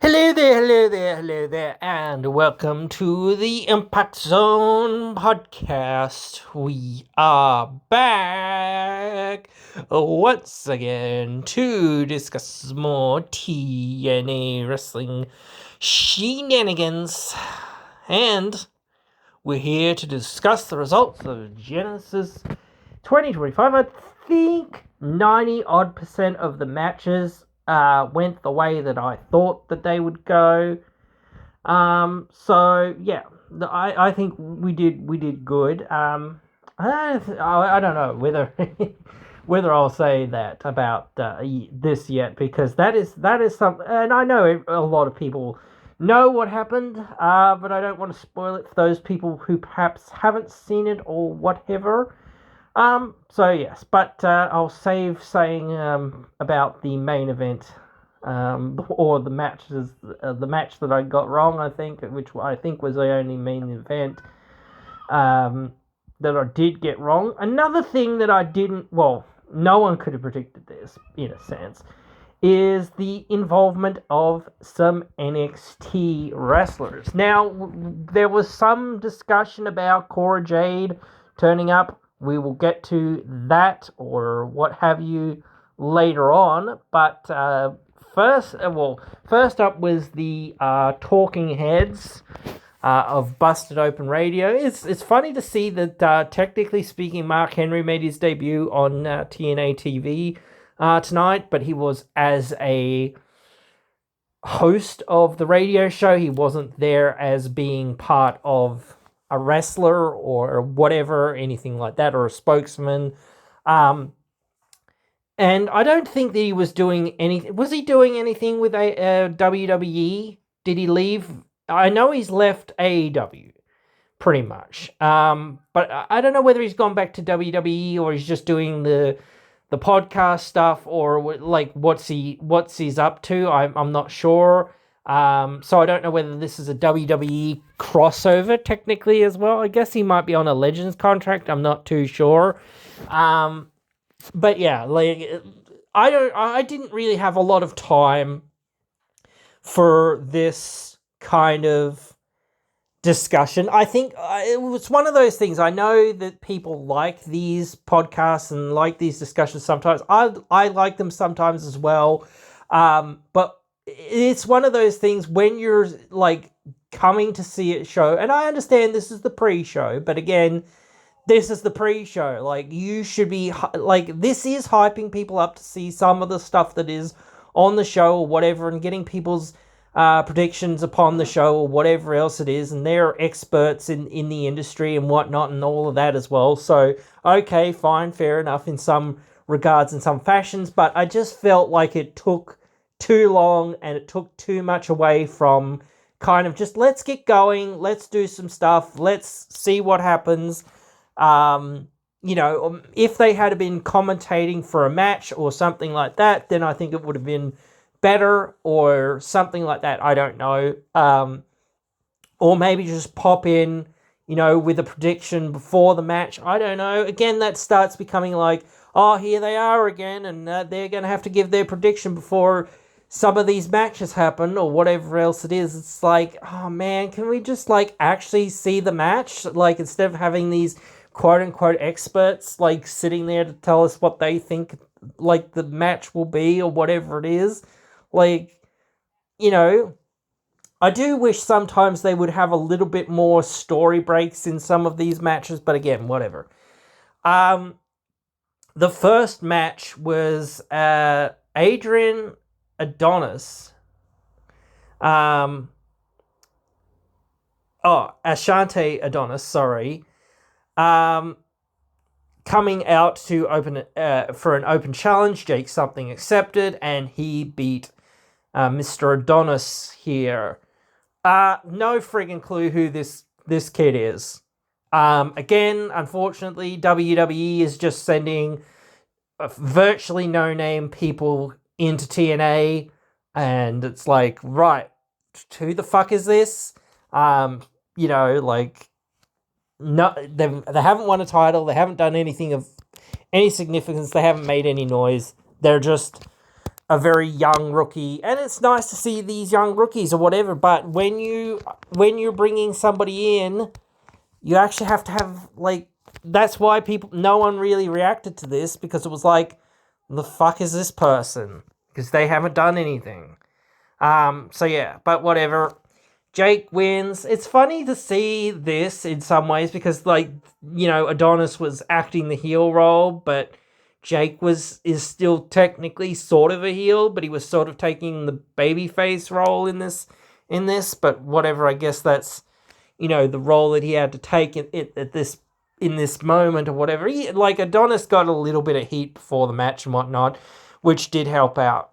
Hello there, and welcome to the Impact Zone podcast. We are back once again to discuss more TNA wrestling shenanigans, and we're here to discuss the results of Genesis 2025. I think 90% of the matches went the way that I thought that they would go. So yeah, I think we did good. I don't know whether whether I'll say that about this yet, because that is something, and I know a lot of people know what happened, but I don't want to spoil it for those people who perhaps haven't seen it or whatever. So yes, but I'll save saying about the main event, or the matches, the match that I got wrong, I think, which I think was the only main event that I did get wrong. Another thing that I didn't, well, no one could have predicted this, in a sense, is the involvement of some NXT wrestlers. Now, there was some discussion about Cora Jade turning up. We will get to that or what have you later on. But first up was the Talking Heads of Busted Open Radio. It's funny to see that, technically speaking, Mark Henry made his debut on TNA TV tonight, but he was as a host of the radio show. He wasn't there as being part of a wrestler or whatever, anything like that, or a spokesman. And I don't think that he was doing anything. Was he doing anything with WWE? Did he leave? I know he's left AEW, pretty much. But I don't know whether he's gone back to WWE or he's just doing the podcast stuff, or like what's he's up to. I'm not sure. So I don't know whether this is a WWE crossover technically as well. I guess he might be on a Legends contract. I'm not too sure. But yeah, like I didn't really have a lot of time for this kind of discussion. I think it was one of those things. I know that people like these podcasts and like these discussions sometimes. I like them sometimes as well. But it's one of those things when you're like coming to see a show, and I understand this is the pre-show, but again, this is the pre-show. Like, you should be like, this is hyping people up to see some of the stuff that is on the show or whatever, and getting people's predictions upon the show or whatever else it is, and they're experts in the industry and whatnot and all of that as well. So okay, fine, fair enough in some regards, in some fashions, but I just felt like it took too long and it took too much away from kind of just, let's get going, let's do some stuff, let's see what happens. If they had been commentating for a match or something like that, then I think it would have been better, or something like that. I don't know. Or maybe just pop in, with a prediction before the match. I don't know. Again, that starts becoming like, oh, here they are again, and they're going to have to give their prediction before some of these matches happen, or whatever else it is. It's like, oh man, can we just like actually see the match? Like, instead of having these quote unquote experts like sitting there to tell us what they think like the match will be or whatever it is. Like, I do wish sometimes they would have a little bit more story breaks in some of these matches, but again, whatever. The first match was Adrian Adonis. Ashante Adonis, sorry. Coming out to open for an open challenge. Jake Something accepted, and he beat Mr. Adonis here. No friggin' clue who this kid is. Again, unfortunately, WWE is just sending virtually no-name people into TNA, and it's like, right, who the fuck is this? No, they haven't won a title, they haven't done anything of any significance, they haven't made any noise, they're just a very young rookie, and it's nice to see these young rookies or whatever. But when you're bringing somebody in, you actually have to have like. That's why no one really reacted to this, because it was like, the fuck is this person? Because they haven't done anything. So yeah, but whatever. Jake wins. It's funny to see this in some ways because, like, Adonis was acting the heel role, but Jake is still technically sort of a heel, but he was sort of taking the babyface role in this. But whatever, I guess that's the role that he had to take in this moment or whatever. Like, Adonis got a little bit of heat before the match and whatnot, which did help out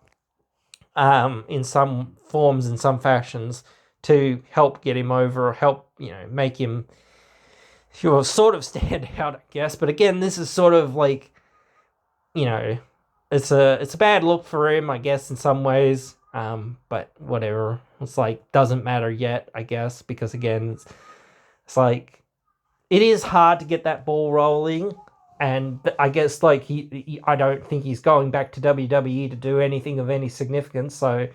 in some forms, in some fashions, to help get him over, help, make him sort of stand out, I guess. But again, this is sort of like, it's a bad look for him, I guess, in some ways. But whatever. It's like, doesn't matter yet, I guess, because again, it's like, it is hard to get that ball rolling. And I guess, like, I don't think he's going back to WWE to do anything of any significance. So,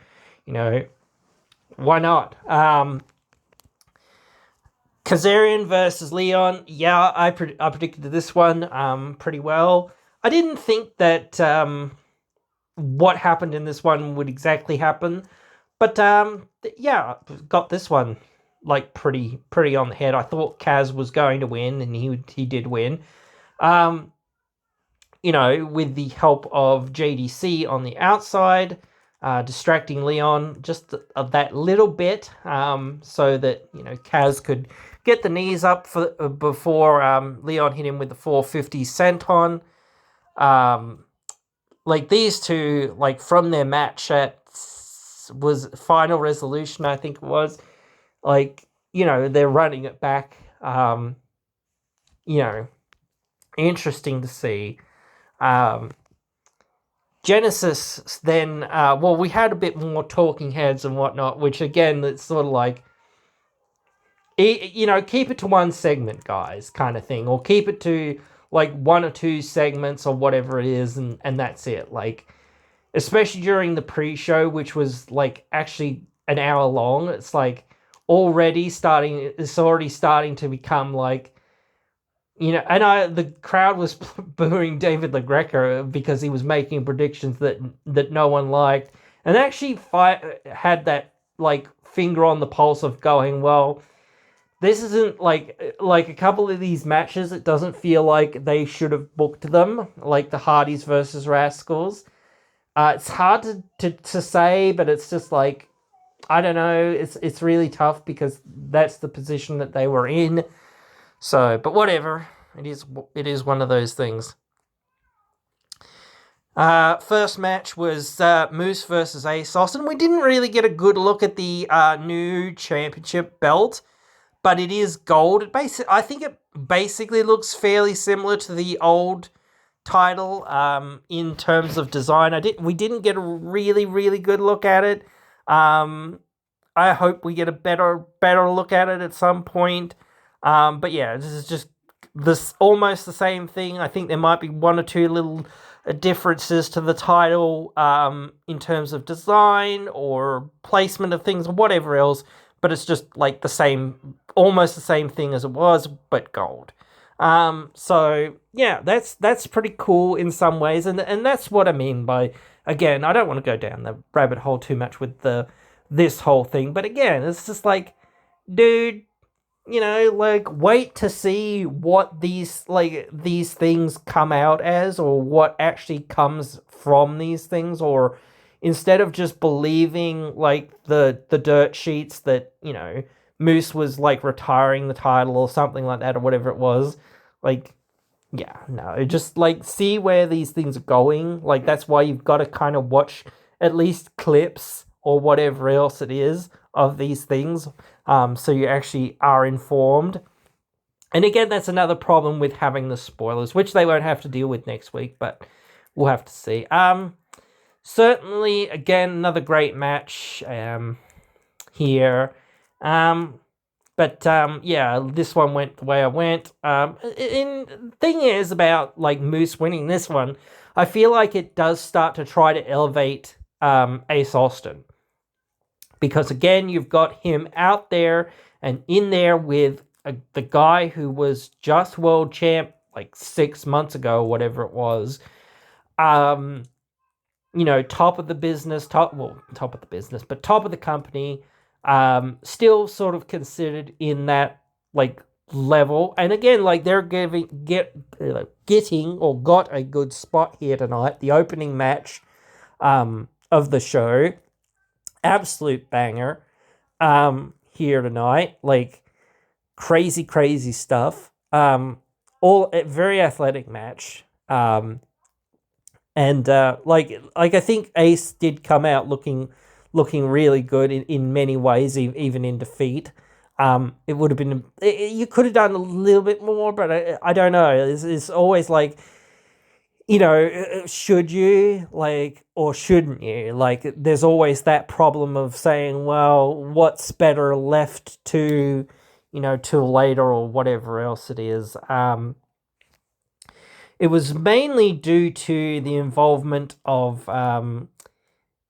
why not? Kazarian versus Leon. Yeah, I predicted this one pretty well. I didn't think that what happened in this one would exactly happen. But, yeah, got this one, like, pretty on the head. I thought Kaz was going to win, and he did win. With the help of JDC on the outside, distracting Leon just that little bit, so that, Kaz could get the knees up before Leon hit him with the 450 senton. Like, these two, like, from their match was Final Resolution, I think it was, like, they're running it back. Interesting to see. Genesis then, we had a bit more talking heads and whatnot, which again, it's sort of like, keep it to one segment, guys, kind of thing, or keep it to like one or two segments or whatever it is, and that's it. Like, especially during the pre-show, which was like actually an hour long, it's like already starting to become like, and the crowd was booing David LaGreca because he was making predictions that no one liked, and actually had that like finger on the pulse of going, well, this isn't like a couple of these matches. It doesn't feel like they should have booked them, like the Hardys versus Rascals. It's hard to say, but it's just like, I don't know. It's really tough because that's the position that they were in. So, but whatever. It is one of those things. First match was Moose versus Ace Austin. We didn't really get a good look at the new championship belt, but it is gold. I think it basically looks fairly similar to the old title in terms of design. We didn't get a really, really good look at it. I hope we get a better look at it at some point. But yeah, this is just almost the same thing. I think there might be one or two little differences to the title in terms of design or placement of things or whatever else, but it's just like almost the same thing as it was, but gold. So yeah, that's pretty cool in some ways, and that's what I mean by, again, I don't want to go down the rabbit hole too much with this whole thing, but again, it's just like, dude, like, wait to see what these things come out as, or what actually comes from these things, or instead of just believing like the dirt sheets that, Moose was like retiring the title or something like that, or whatever it was. Like, yeah, no, just like see where these things are going. Like, that's why you've got to kind of watch at least clips or whatever else it is of these things, so you actually are informed. And again, that's another problem with having the spoilers, which they won't have to deal with next week, but we'll have to see. Certainly, again, another great match here. But yeah, this one went the way I went. And thing is about like Moose winning this one, I feel like it does start to try to elevate Ace Austin. Because again, you've got him out there and in there with the guy who was just world champ like 6 months ago, or whatever it was. Top of the business, top of the business, but top of the company. Still sort of considered in that like level. And again, like they're getting or got a good spot here tonight. The opening match of the show, absolute banger here tonight. Like crazy stuff. All very athletic match. And I think Ace did come out looking really good in many ways, even in defeat. It would have been you could have done a little bit more, but I don't know. It's always like, should you or shouldn't you? Like, there's always that problem of saying, well, what's better left to, till later or whatever else it is. It was mainly due to the involvement of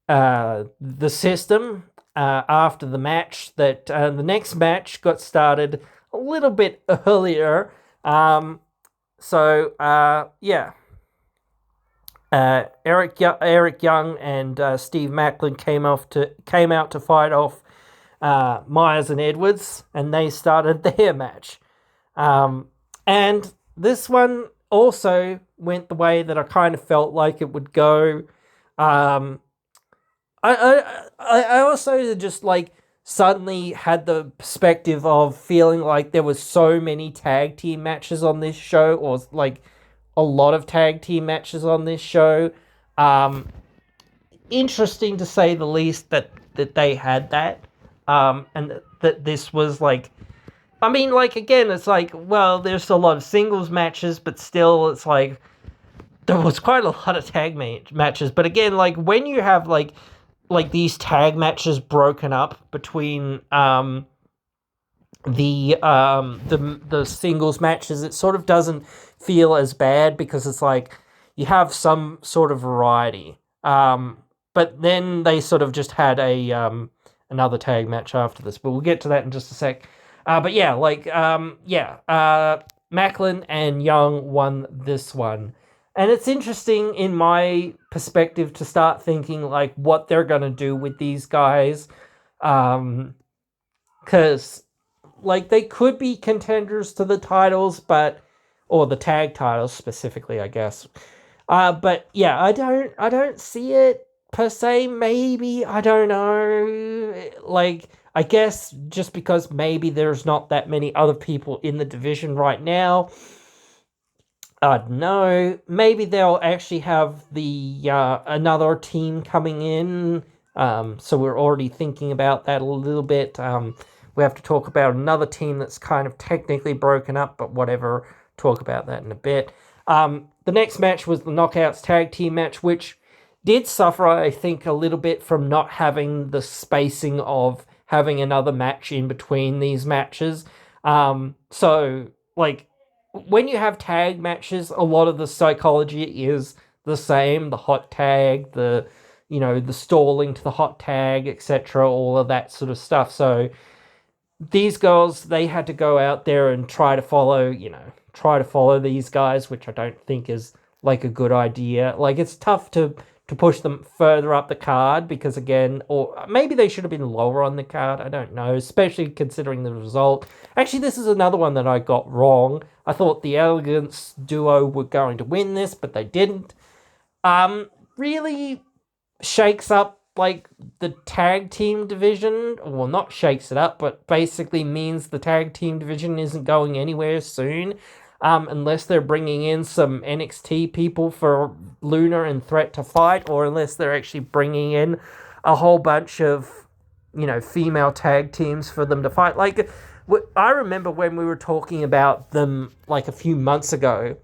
the system after the match that the next match got started a little bit earlier. Eric Young and Steve Macklin came out to fight off Myers and Edwards, and they started their match. And this one also went the way that I kind of felt like it would go. I also just like suddenly had the perspective of feeling like there was so many tag team matches on this show, or like a lot of tag team matches on this show. Interesting to say the least that they had that, and that this was like, I mean, like, again, it's like, well, there's a lot of singles matches, but still, it's like, there was quite a lot of tag matches. But again, like, when you have, like these tag matches broken up between, the singles matches, it sort of doesn't feel as bad, because it's like, you have some sort of variety. But then they sort of just had another tag match after this, but we'll get to that in just a sec. Macklin and Young won this one. And it's interesting in my perspective to start thinking like what they're going to do with these guys. Because like they could be contenders to the titles, or the tag titles specifically, I guess. But yeah, I don't see it per se. Maybe, I don't know. Like, I guess just because maybe there's not that many other people in the division right now. I don't know. Maybe they'll actually have the another team coming in. So we're already thinking about that a little bit. We have to talk about another team that's kind of technically broken up, but whatever. Talk about that in a bit. The next match was the Knockouts Tag Team match, which did suffer, I think, a little bit from not having the spacing of having another match in between these matches. So, like, when you have tag matches, a lot of the psychology is the same. The hot tag, the stalling to the hot tag, etc., all of that sort of stuff. So these girls, they had to go out there and try to follow these guys, which I don't think is like a good idea. Like, it's tough to push them further up the card, because again, or maybe they should have been lower on the card, I don't know, especially considering the result. Actually, this is another one that I got wrong. I thought the Elegance duo were going to win this, but they didn't. Really shakes up like the tag team division. Well, not shakes it up, but basically means the tag team division isn't going anywhere soon. Unless they're bringing in some NXT people for Luna and Threat to fight, or unless they're actually bringing in a whole bunch of, female tag teams for them to fight. Like, I remember when we were talking about them, like, a few months ago,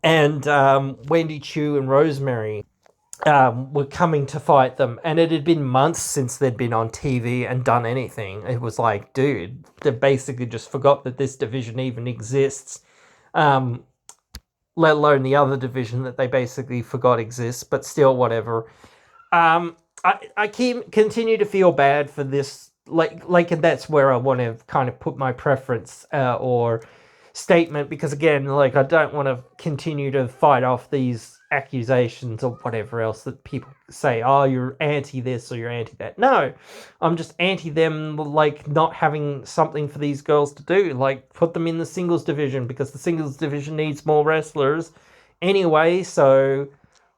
and Wendy Chu and Rosemary were coming to fight them, and it had been months since they'd been on TV and done anything. It was like, dude, they basically just forgot that this division even exists, let alone the other division that they basically forgot exists, but still, whatever. I continue to feel bad for this. And that's where I want to kind of put my preference or statement, because again, like, I don't want to continue to fight off these accusations or whatever else that people say. Oh, you're anti this or you're anti that. No, I'm just anti them, like, not having something for these girls to do. Like, put them in the singles division, because the singles division needs more wrestlers anyway. So,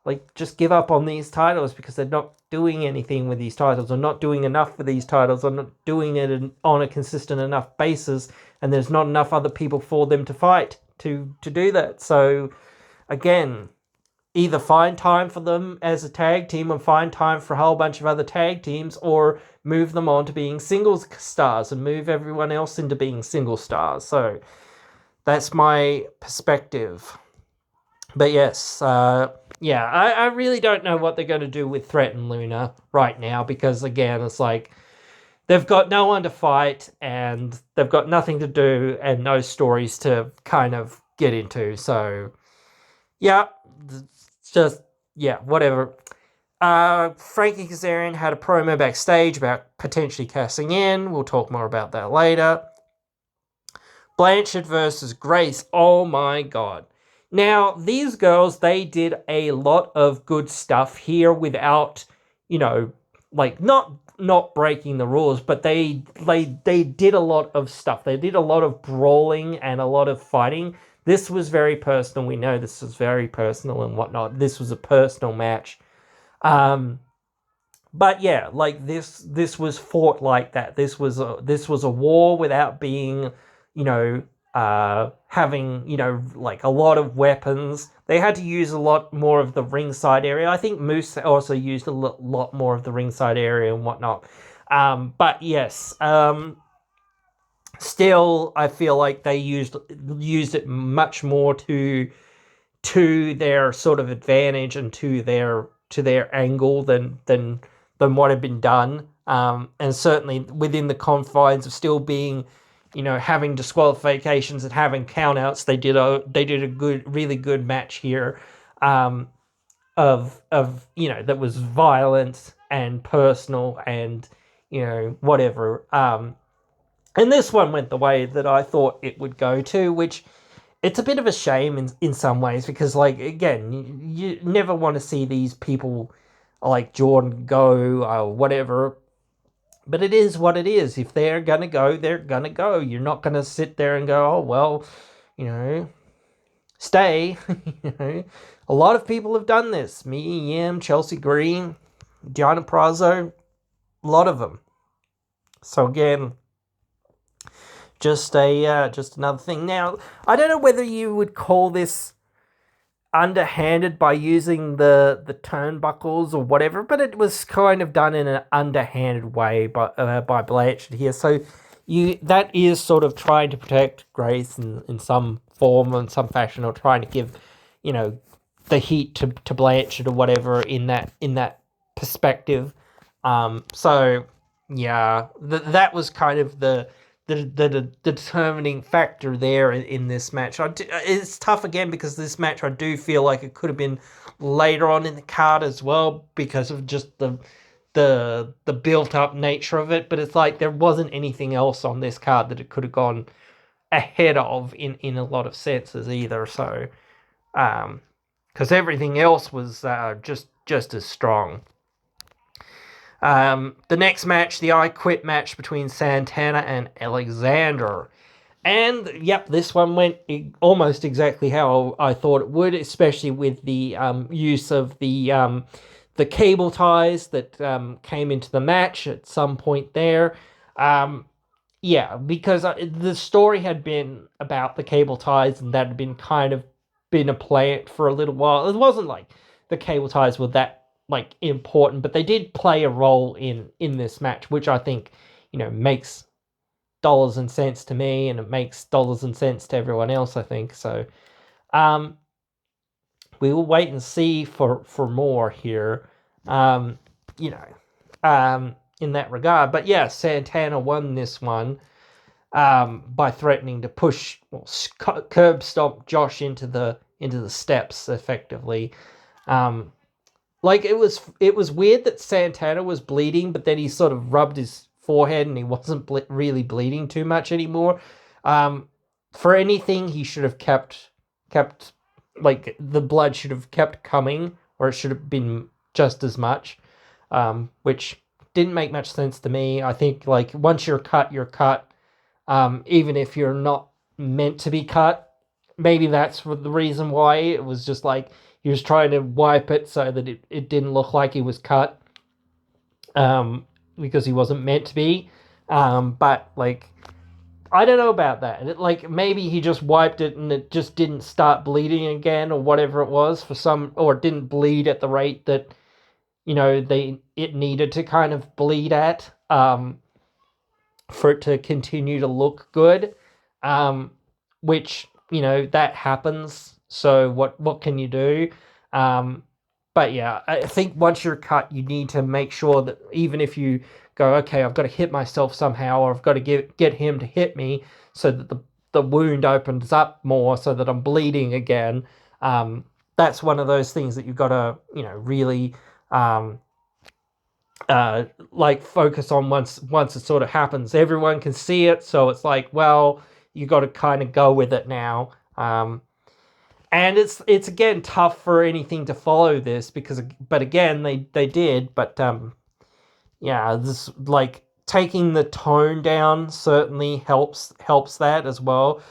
like, just give up on these titles, because they're not doing anything with these titles, or not doing enough for these titles, or not doing it on a consistent enough basis, and there's not enough other people for them to fight to do that. So again, either find time for them as a tag team and find time for a whole bunch of other tag teams, or move them on to being singles stars and move everyone else into being single stars. So that's my perspective. But yes, I really don't know what they're going to do with Threat and Luna right now, because again, it's like they've got no one to fight and they've got nothing to do and no stories to kind of get into. So yeah, it's just, yeah, whatever. Frankie Kazarian had a promo backstage about potentially casting in. We'll talk more about that later. Blanchard versus Grace. Oh my god. Now, these girls, they did a lot of good stuff here without, like, not breaking the rules, but they did a lot of stuff. They did a lot of brawling and a lot of fighting. This was very personal. We know this was very personal and whatnot. This was a personal match. But yeah, like, this was fought like that. This was a war without being, having, like, a lot of weapons. They had to use a lot more of the ringside area. I think Moose also used a lot more of the ringside area and whatnot. But yes, still, I feel like they used it much more to their sort of advantage and to their angle than what had been done. And certainly within the confines of still being, having disqualifications and having countouts, they did a really good match here, of that was violent and personal and whatever. And this one went the way that I thought it would go to, which it's a bit of a shame in some ways, because, like, again, you never want to see these people like Jordan go or whatever. But it is what it is. If they're going to go, they're going to go. You're not going to sit there and go, oh, well, stay. A lot of people have done this. Me, Yam, Chelsea Green, Gianna Prazo, a lot of them. So again, just another thing. Now, I don't know whether you would call this underhanded by using the turnbuckles or whatever, but it was kind of done in an underhanded way by Blanchard here. So that is sort of trying to protect Grace in some form and some fashion, or trying to give the heat to Blanchard or whatever in that perspective. So yeah, that was kind of the determining factor there in this match. It's tough again, because this match, I do feel like it could have been later on in the card as well, because of just the built up nature of it. But it's like there wasn't anything else on this card that it could have gone ahead of in a lot of senses either. So because everything else was just as strong. The next match, the I Quit match between Santana and Alexander. And, yep, this one went almost exactly how I thought it would, especially with the use of the cable ties that came into the match at some point there. Yeah, because the story had been about the cable ties, and that had been kind of been a plant for a little while. It wasn't like the cable ties were that, like, important, but they did play a role in this match, which I think makes dollars and cents to me, and it makes dollars and cents to everyone else, I think. So we will wait and see for more here, in that regard. But yeah, Santana won this one by threatening to curb stomp Josh into the steps effectively. like it was weird that Santana was bleeding, but then he sort of rubbed his forehead and he wasn't really bleeding too much anymore. Um, for anything, he should have kept like the blood should have kept coming, or it should have been just as much, which didn't make much sense to me. I think like once you're cut, you're cut. Even if you're not meant to be cut. Maybe that's the reason why it was just like he was trying to wipe it so that it didn't look like he was cut, because he wasn't meant to be. But like, I don't know about that. Like maybe he just wiped it and it just didn't start bleeding again or whatever it was for some, or it didn't bleed at the rate that it needed to kind of bleed at. For it to continue to look good, which that happens. So what can you do? But yeah, I think once you're cut, you need to make sure that even if you go, okay, I've got to hit myself somehow, or I've got to get him to hit me, so that the wound opens up more, so that I'm bleeding again. That's one of those things that you've got to really like focus on once it sort of happens. Everyone can see it, so it's like, well, you got to kind of go with it now. And it's again tough for anything to follow this but again they did, but yeah, this like taking the tone down certainly helps that as well.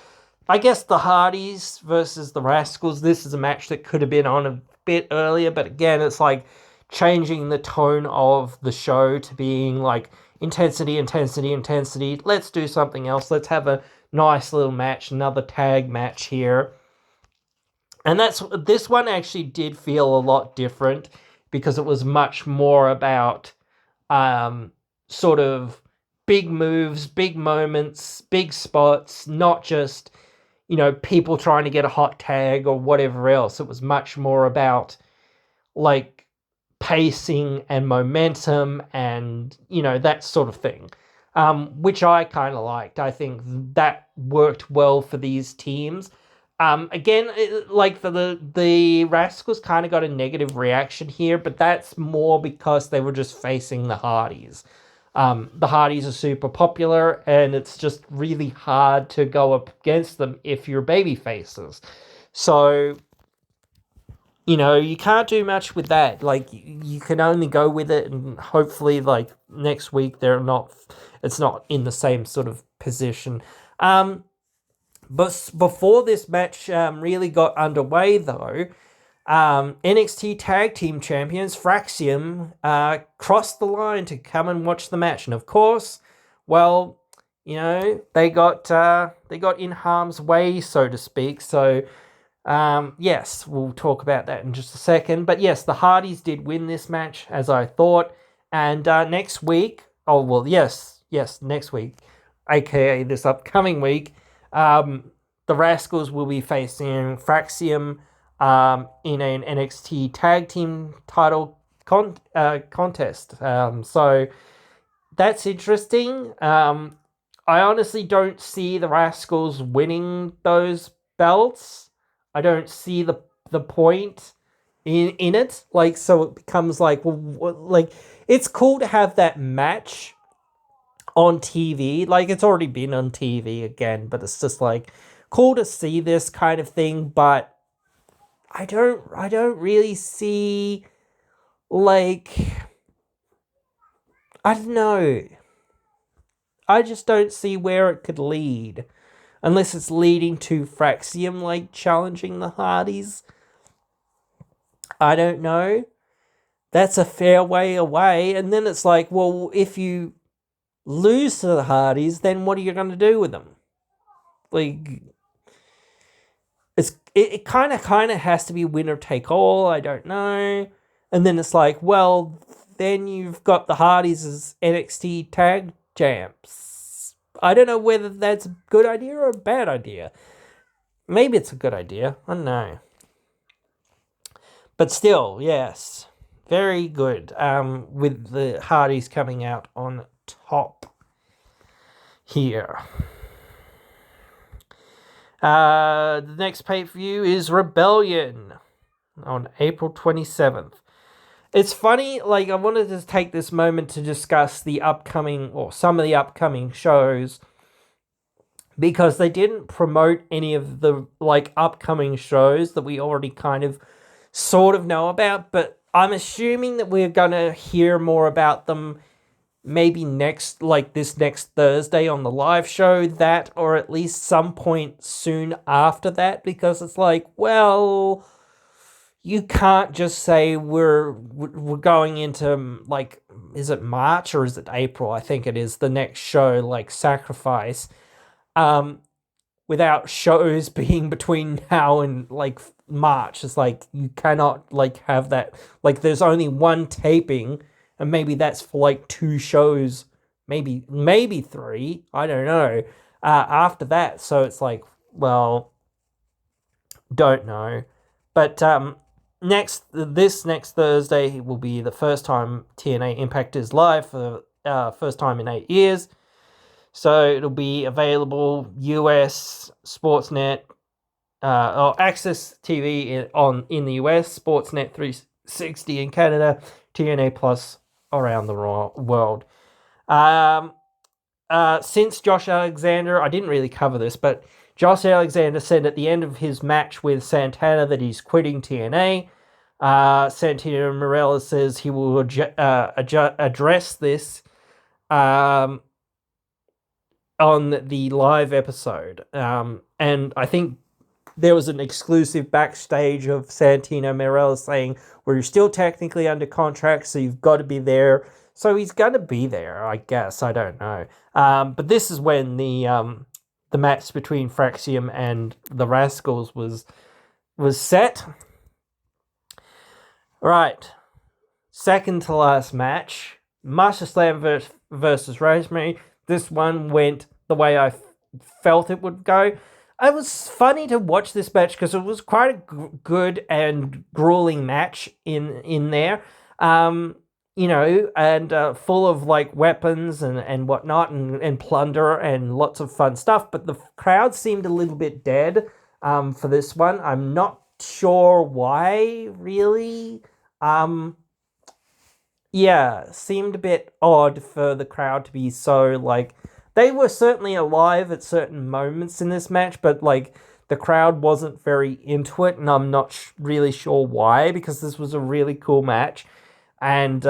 I guess the Hardys versus the Rascals, this is a match that could have been on a bit earlier, but again, it's like changing the tone of the show to being like intensity, intensity, intensity. Let's do something else. Let's have a nice little match, another tag match here. And this one actually did feel a lot different because it was much more about sort of big moves, big moments, big spots, not just people trying to get a hot tag or whatever else. It was much more about like pacing and momentum and that sort of thing, which I kind of liked. I think that worked well for these teams. Again, like the Rascals kind of got a negative reaction here, but that's more because they were just facing the Hardys. The Hardys are super popular, and it's just really hard to go up against them if you're baby faces. So, you can't do much with that. Like, you can only go with it, and hopefully, like, next week it's not in the same sort of position. But before this match really got underway, though, NXT Tag Team Champions Fraxium crossed the line to come and watch the match, and of course, well, they got in harm's way, so to speak. So, yes, we'll talk about that in just a second. But yes, the Hardys did win this match, as I thought. And next week, oh well, yes, next week, aka this upcoming week, the Rascals will be facing Fraxium in an NXT Tag Team title contest. So that's interesting. I honestly don't see the Rascals winning those belts. I don't see the point in it. Like, so it becomes like, well, like, it's cool to have that match on TV. Like, it's already been on TV again, but it's just like cool to see this kind of thing. But I don't really see, like, I don't know. I just don't see where it could lead. Unless it's leading to Fraxium, like, challenging the Hardys. I don't know. That's a fair way away. And then it's like, well, if you lose to the Hardys, then what are you going to do with them? Like, it kind of has to be winner take all. I don't know. And then it's like, well, then you've got the Hardys as NXT tag champs. I don't know whether that's a good idea or a bad idea. Maybe it's a good idea. I don't know. But still, yes, very good. With the Hardys coming out on top here. The next pay-per-view is Rebellion on April 27th. It's funny, like, I wanted to take this moment to discuss the upcoming, or some of the upcoming shows, because they didn't promote any of the, like, upcoming shows that we already kind of sort of know about, but I'm assuming that we're gonna hear more about them maybe next, like this next Thursday on the live show, that, or at least some point soon after that, because it's like, well, you can't just say we're going into, like, is it March or is it April? I think it is the next show, like Sacrifice, um, without shows being between now and like March. It's like you cannot like have that. Like there's only one taping, and maybe that's for like two shows, maybe three. I don't know. After that, so it's like, well, don't know. But this next Thursday will be the first time TNA Impact is live for first time in 8 years. So it'll be available US Sportsnet, or Access TV in the US, Sportsnet 360 in Canada, TNA Plus around the world. Since Josh Alexander, I didn't really cover this, but Josh Alexander said at the end of his match with Santana that he's quitting TNA. Santino Marella says he will address this on the live episode. And I think there was an exclusive backstage of Santino Marella saying, well, you're still technically under contract, so you've got to be there. So he's going to be there, I guess. I don't know. But this is when the match between Fraxium and the Rascals was set. Right. Second to last match, Master Slam versus Rosemary. This one went the way I felt it would go. It was funny to watch this match because it was quite a good and grueling match in there. You know, and full of like weapons and whatnot, and plunder and lots of fun stuff. But the crowd seemed a little bit dead for this one. I'm not sure why, really. Yeah, seemed a bit odd for the crowd to be so, like, they were certainly alive at certain moments in this match, but like the crowd wasn't very into it, and I'm not really sure why, because this was a really cool match. And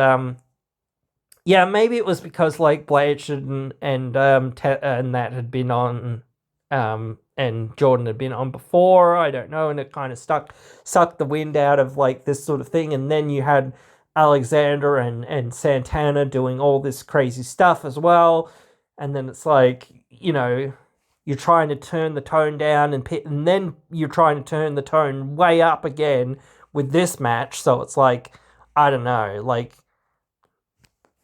yeah, maybe it was because like Blanchard and that had been on, and Jordan had been on before. I don't know, and it kind of sucked the wind out of like this sort of thing. And then you had Alexander and Santana doing all this crazy stuff as well. And then it's like, you know, you're trying to turn the tone down, and then you're trying to turn the tone way up again with this match. So it's like, I don't know, like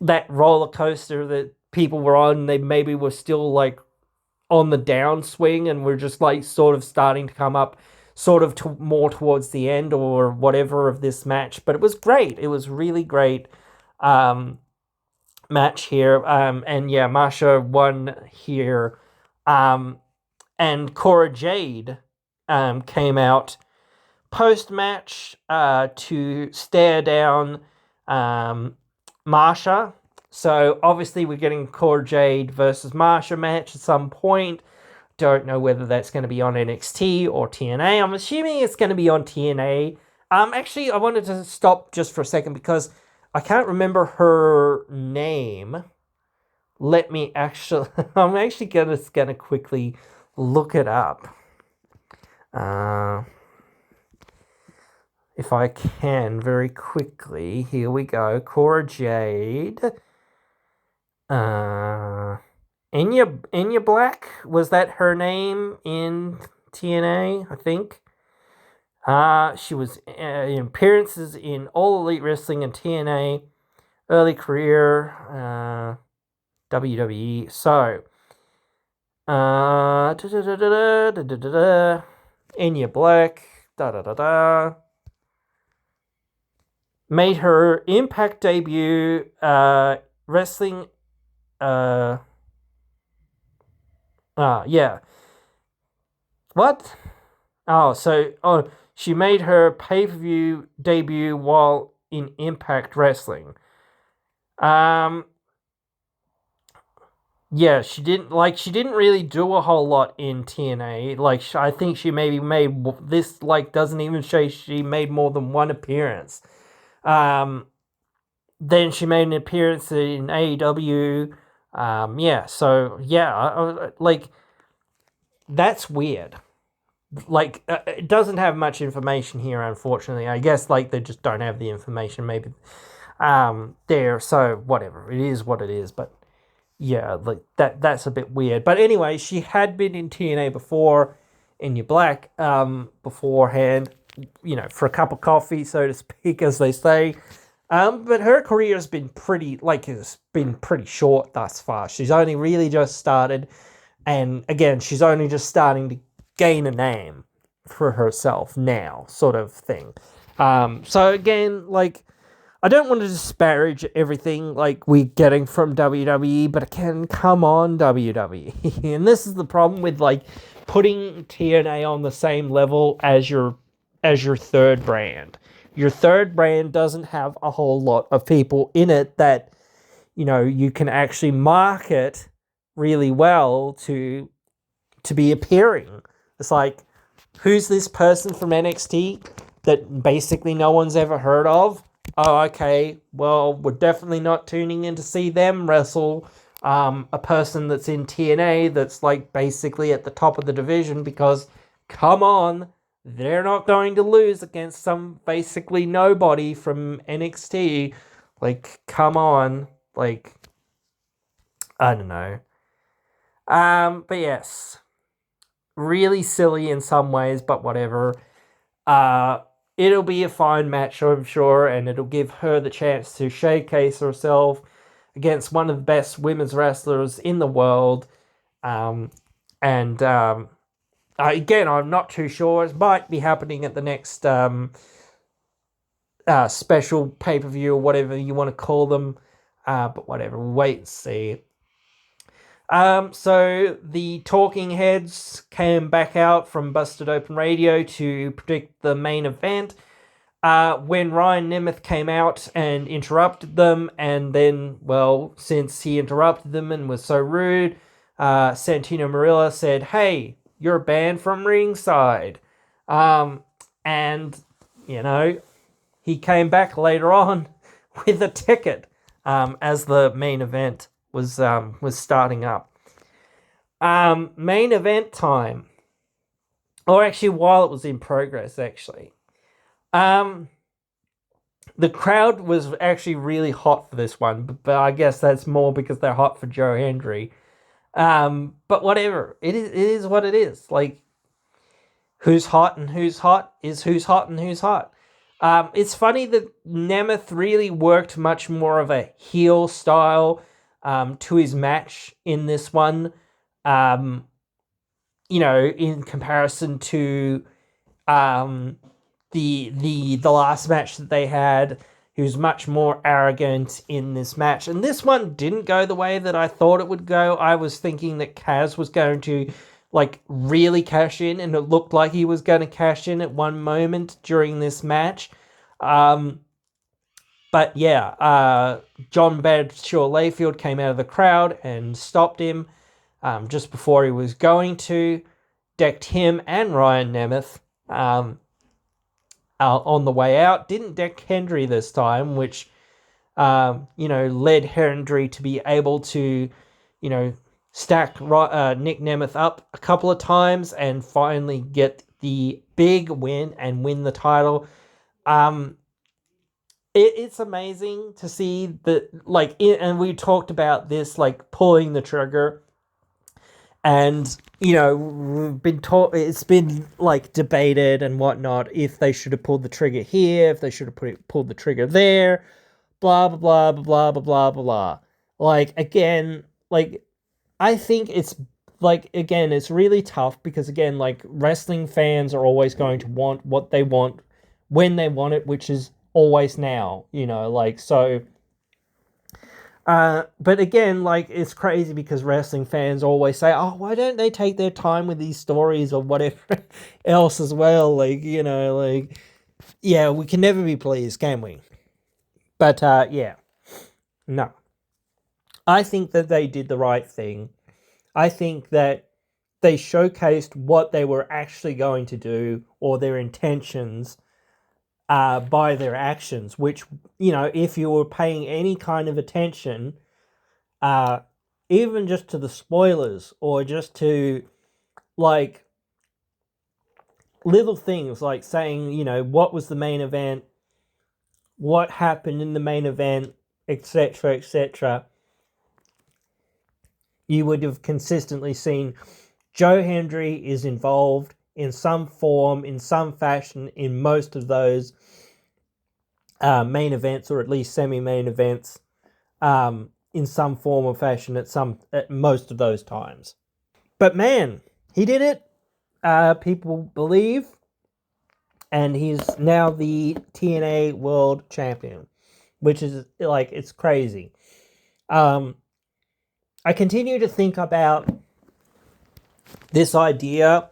that roller coaster that people were on, they maybe were still like on the downswing, and we're just like sort of starting to come up sort of more towards the end or whatever of this match. But it was great. It was really great match here. And yeah, Masha won here. And Cora Jade came out post-match to stare down Marsha. So obviously we're getting Cora Jade versus Marsha match at some point. Don't know whether that's going to be on NXT or TNA. I'm assuming it's going to be on TNA. Actually, I wanted to stop just for a second because I can't remember her name. Let me actually... I'm actually going to quickly look it up. If I can, very quickly. Here we go. Cora Jade. Enya Black, was that her name in TNA? I think. She was in appearances in All Elite Wrestling and TNA. Early career, WWE. So, Enya Black. Made her Impact debut wrestling. Yeah. What? She made her pay-per-view debut while in Impact Wrestling. Yeah, she didn't really do a whole lot in TNA. Like, I think she maybe made this, like, doesn't even show she made more than one appearance. Then she made an appearance in AEW. Yeah, so yeah, like, that's weird. Like, it doesn't have much information here, unfortunately. I guess, like, they just don't have the information maybe there. So whatever, it is what it is. But yeah, like, that's a bit weird. But anyway, she had been in TNA before, in New Black, beforehand, for a cup of coffee, so to speak, as they say. But her career has been pretty short thus far. She's only really just started, and again, she's only just starting to gain a name for herself now, sort of thing. So again, like, I don't want to disparage everything like we're getting from WWE, but again, come on, WWE. And this is the problem with, like, putting TNA on the same level as your third brand. Your third brand doesn't have a whole lot of people in it that, you can actually market really well to be appearing. It's like, who's this person from NXT that basically no one's ever heard of? Oh, okay, well, we're definitely not tuning in to see them wrestle a person that's in TNA that's, like, basically at the top of the division, because, come on, they're not going to lose against some basically nobody from NXT. Like, come on. Like, I don't know. But yes, really silly in some ways, but whatever. It'll be a fine match, I'm sure, and it'll give her the chance to showcase herself against one of the best women's wrestlers in the world. Again, I'm not too sure. It might be happening at the next special pay-per-view or whatever you want to call them. But whatever, we'll wait and see. So the talking heads came back out from Busted Open Radio to predict the main event. When Ryan Nemeth came out and interrupted them, and then, well, since he interrupted them and was so rude, Santino Marella said, "Hey, you're banned from ringside." And, he came back later on with a ticket, as the main event was starting up. Main event time. Or actually, while it was in progress, actually. The crowd was actually really hot for this one, but I guess that's more because they're hot for Joe Hendry. But whatever. It is what it is. Like, who's hot and who's hot is who's hot and who's hot. It's funny that Nemeth really worked much more of a heel style to his match in this one. In comparison to the last match that they had, he was much more arrogant in this match. And this one didn't go the way that I thought it would go. I was thinking that Kaz was going to, like, really cash in, and it looked like he was going to cash in at one moment during this match. But yeah, John Bradshaw Layfield came out of the crowd and stopped him just before he was going to, decked him and Ryan Nemeth on the way out. Didn't deck Hendry this time, which, led Hendry to be able to, stack Nick Nemeth up a couple of times and finally get the big win and win the title. It's amazing to see that, like, and we talked about this, like, pulling the trigger. And, we've been it's been, like, debated and whatnot, if they should have pulled the trigger here, if they should have pulled the trigger there, blah, blah, blah, blah, blah, blah, blah, blah. Like, again, like, I think it's, like, again, it's really tough because, again, like, wrestling fans are always going to want what they want when they want it, which is always now, like, so. But again, like, it's crazy because wrestling fans always say, "Oh, why don't they take their time with these stories or whatever else as well?" Like, like, yeah, we can never be pleased, can we? But yeah, no. I think that they did the right thing. I think that they showcased what they were actually going to do or their intentions by their actions, which, if you were paying any kind of attention, uh, even just to the spoilers or just to like little things like saying, what was the main event, what happened in the main event, etc., etc., you would have consistently seen Joe Hendry is involved in some form, in some fashion, in most of those main events, or at least semi-main events, in some form or fashion at most of those times. But man, he did it. People believe, and he's now the TNA World Champion, which is like, it's crazy. I continue to think about this idea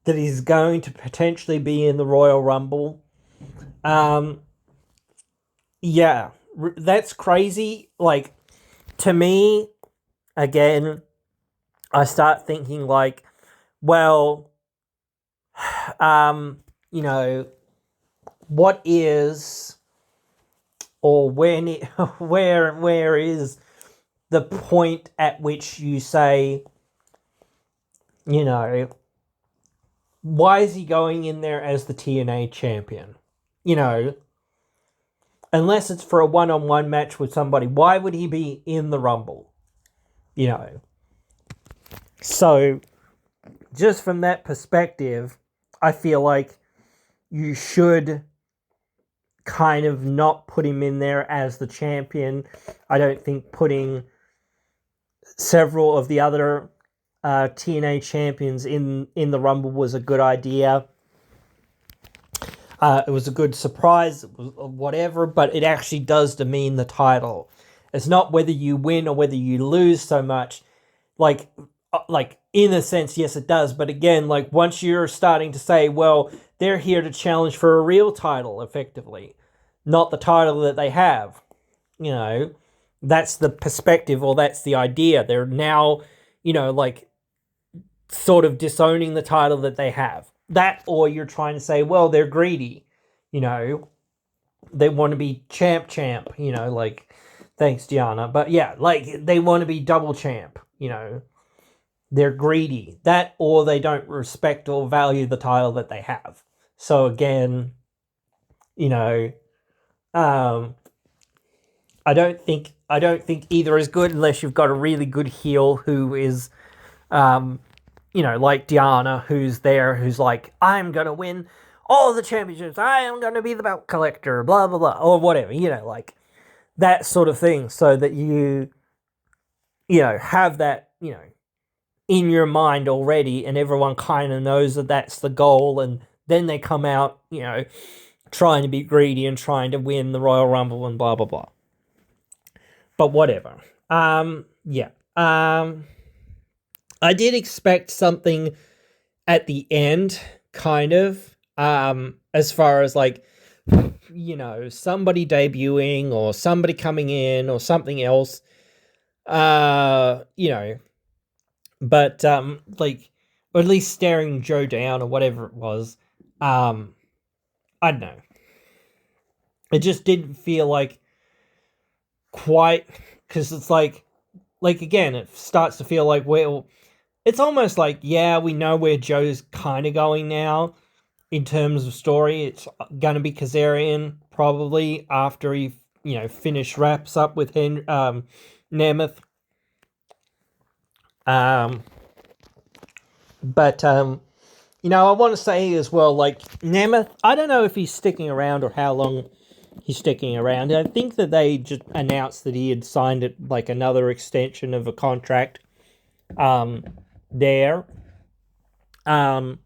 that he's going to potentially be in the Royal Rumble. Yeah, that's crazy. Like, to me, again, I start thinking like, well, you know, what is, or when it, where is the point at which you say, you know, why is he going in there as the TNA champion? You know, unless it's for a one-on-one match with somebody, why would he be in the Rumble? You know. So, just from that perspective, I feel like you should kind of not put him in there as the champion. I don't think putting several of the other TNA champions in the Rumble was a good idea. It was a good surprise, whatever, but it actually does demean the title. It's not whether you win or whether you lose so much. Like in a sense, yes, it does. But again, like once you're starting to say, well, they're here to challenge for a real title, effectively, not the title that they have. You know, that's the perspective, or that's the idea. They're now, like sort of disowning the title that they have. That, or you're trying to say, well, they're greedy. You know, they want to be champ. You know, like, thanks, Diana. But yeah, like they want to be double champ. You know, they're greedy. That, or they don't respect or value the title that they have. So again, you know, I don't think either is good unless you've got a really good heel who is, like Diana, who's there, who's like, I'm gonna win all the championships. I am gonna be the belt collector, blah blah blah, or whatever. Like that sort of thing, so that you have that in your mind already, and everyone kind of knows that that's the goal, and then they come out, trying to be greedy and trying to win the Royal Rumble and blah blah blah. But whatever. Yeah. I did expect something at the end, kind of, as far as like, somebody debuting or somebody coming in or something else, but like, or at least staring Joe down or whatever it was. I don't know. It just didn't feel like quite, because it's like again, it starts to feel like, well, it's almost like, yeah, we know where Joe's kind of going now in terms of story. It's going to be Kazarian probably after he, wraps up with Nemeth. But I want to say as well, like Nemeth, I don't know if he's sticking around or how long he's sticking around. I think that they just announced that he had signed it, like another extension of a contract there. But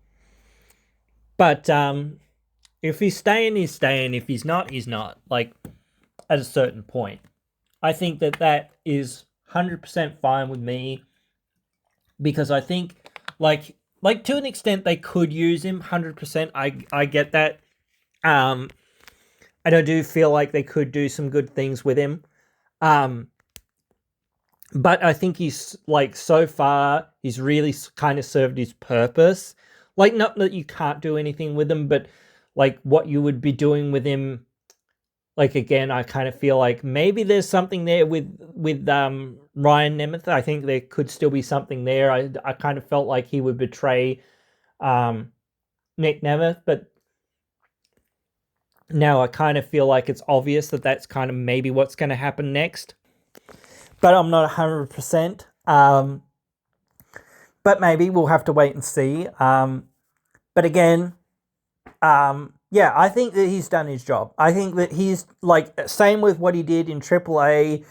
if he's staying, he's staying. If he's not, he's not. Like, at a certain point. I think that is 100% fine with me, because I think, like to an extent, they could use him 100%. I get that. And I do feel like they could do some good things with him. But I think he's like, so far, he's really kind of served his purpose. Like, not that you can't do anything with him, but like what you would be doing with him. Like, again, I kind of feel like maybe there's something there with Ryan Nemeth. I think there could still be something there. I kind of felt like he would betray Nick Nemeth, but now I kind of feel like it's obvious that that's kind of maybe what's going to happen next. But I'm not 100%. But maybe we'll have to wait and see. But again, yeah, I think that he's done his job. I think that he's like, same with what he did in AAA,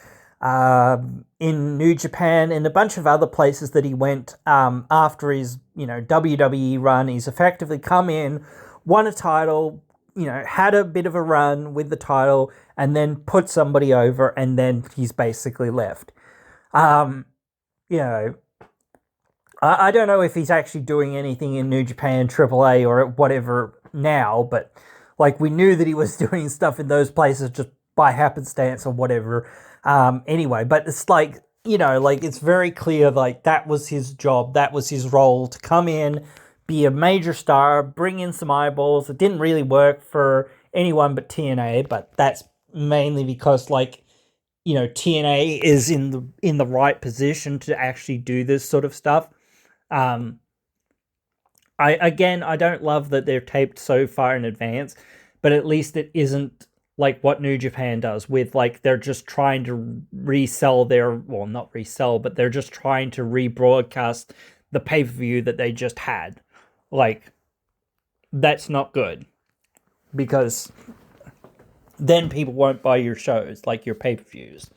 in New Japan, and a bunch of other places that he went after his, WWE run. He's effectively come in, won a title, had a bit of a run with the title, and then put somebody over, and then he's basically left. I don't know if he's actually doing anything in New Japan, AAA, or whatever now, but like, we knew that he was doing stuff in those places just by happenstance or whatever. Anyway, but it's like, it's very clear, like, that was his job, that was his role, to come in, be a major star, bring in some eyeballs. It didn't really work for anyone but TNA, but that's mainly because, like, TNA is in the right position to actually do this sort of stuff. I don't love that they're taped so far in advance, but at least it isn't like what New Japan does with, like, they're just trying to resell not resell, but they're just trying to rebroadcast the pay-per-view that they just had. Like, that's not good, because then people won't buy your shows, like your pay-per-views.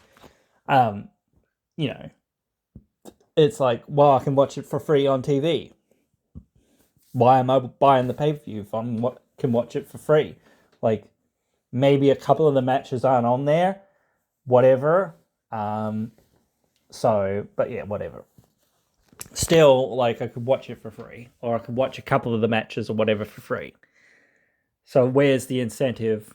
It's like, well, I can watch it for free on TV. Why am I buying the pay-per-view if I can watch it for free? Like, maybe a couple of the matches aren't on there, whatever. But yeah, whatever. Still, like, I could watch it for free, or I could watch a couple of the matches or whatever for free. So where's the incentive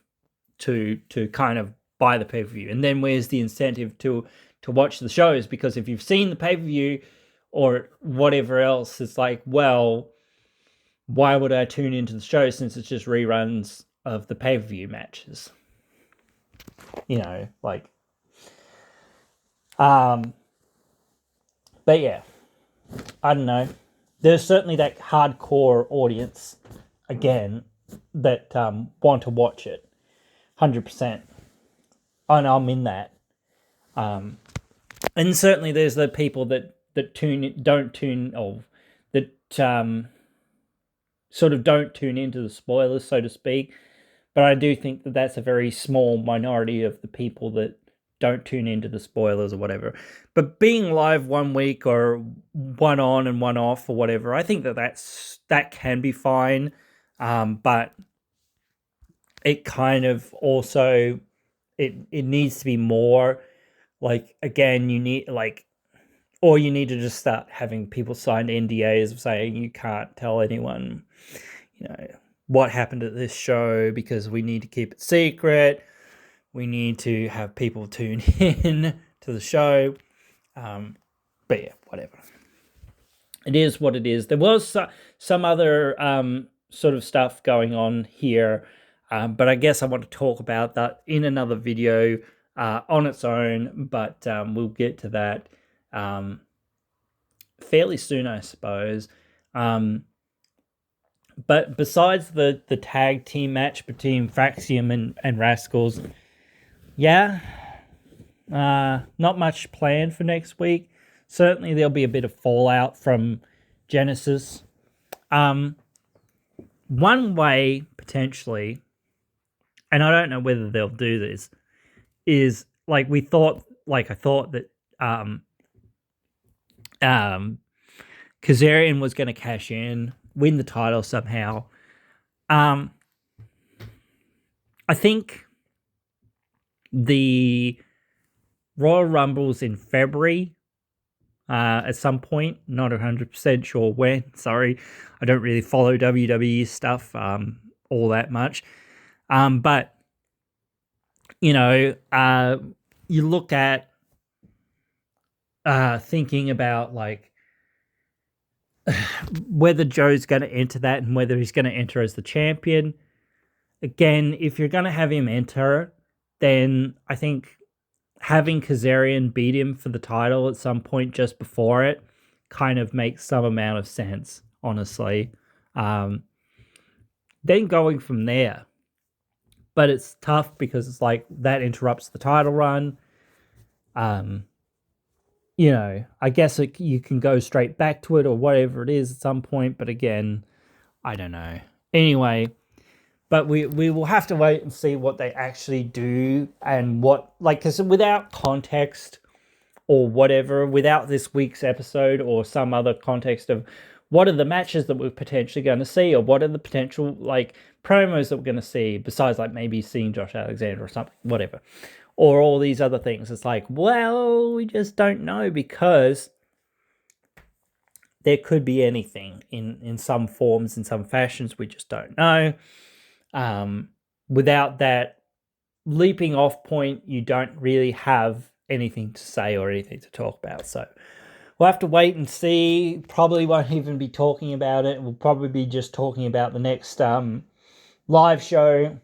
to kind of buy the pay-per-view? And then where's the incentive to watch the shows? Because if you've seen the pay-per-view or whatever else, it's like, well, why would I tune into the show since it's just reruns of the pay-per-view matches? Like, but yeah, I don't know. There's certainly that hardcore audience, again, that want to watch it, 100%. And I'm in that. And certainly there's the people that sort of don't tune into the spoilers, so to speak. But I do think that that's a very small minority of the people that don't tune into the spoilers or whatever. But being live one week or one on and one off or whatever, I think that can be fine. But it kind of also, it needs to be more. Like, again, you need to just start having people sign NDAs of saying you can't tell anyone, what happened at this show, because we need to keep it secret. We need to have people tune in to the show. But yeah, whatever. It is what it is. There was some other sort of stuff going on here, but I guess I want to talk about that in another video on its own, but we'll get to that fairly soon, I suppose. But besides the tag team match between Fraxium and Rascals, yeah, not much planned for next week. Certainly there'll be a bit of fallout from Genesis. One way, potentially, and I don't know whether they'll do this, is like I thought that Kazarian was going to cash in, win the title somehow. I think the Royal Rumble's in February at some point. Not 100% sure when. Sorry, I don't really follow WWE stuff all that much. But you know, you look at thinking about like whether Joe's going to enter that and whether he's going to enter as the champion. Again, if you're going to have him enter, then I think having Kazarian beat him for the title at some point just before it kind of makes some amount of sense, honestly. Then going from there. But it's tough because it's like that interrupts the title run. You know, I guess you can go straight back to it or whatever it is at some point. But again, I don't know. Anyway, but we will have to wait and see what they actually do and what, like, because without context or whatever, without this week's episode or some other context of what are the matches that we're potentially going to see or what are the potential like promos that we're going to see besides like maybe seeing Josh Alexander or something, whatever, or all these other things. It's like, well, we just don't know because there could be anything in some forms, in some fashions. We just don't know. Without that leaping off point, you don't really have anything to say or anything to talk about. So we'll have to wait and see. Probably won't even be talking about it. We'll probably be just talking about the next live show,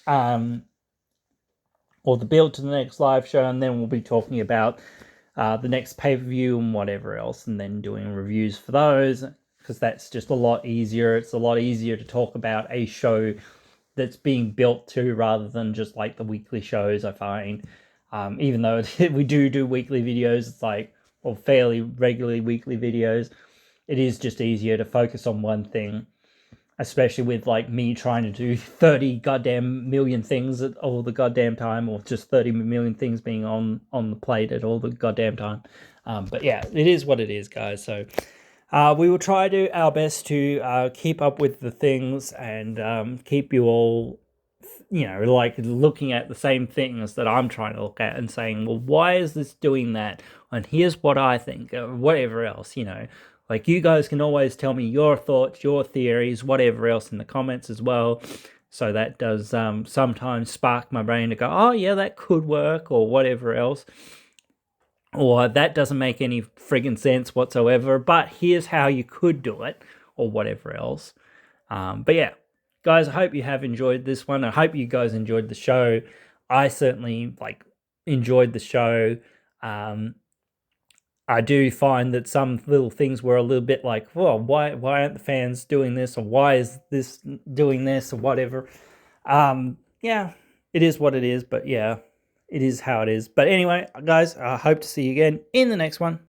or the build to the next live show, and then we'll be talking about the next pay-per-view and whatever else, and then doing reviews for those, because that's just a lot easier. It's a lot easier to talk about a show that's being built to rather than just like the weekly shows, I find. Even though we do weekly videos, it's like, or fairly regularly weekly videos, it is just easier to focus on one thing, especially with like me trying to do 30 goddamn million things at all the goddamn time, or just 30 million things being on the plate at all the goddamn time. But yeah, it is what it is, guys. So we will try to our best to keep up with the things and keep you all, you know, like looking at the same things that I'm trying to look at and saying, well, why is this doing that? And here's what I think, or whatever else, you know. Like, you guys can always tell me your thoughts, your theories, whatever else in the comments as well. So that does sometimes spark my brain to go, oh, yeah, that could work, or whatever else. Or that doesn't make any friggin' sense whatsoever, but here's how you could do it, or whatever else. But yeah, guys, I hope you have enjoyed this one. I hope you guys enjoyed the show. I certainly enjoyed the show. I do find that some little things were a little bit like, well, why aren't the fans doing this, or why is this doing this, or whatever. Yeah, it is what it is, but yeah, it is how it is. But anyway, guys, I hope to see you again in the next one.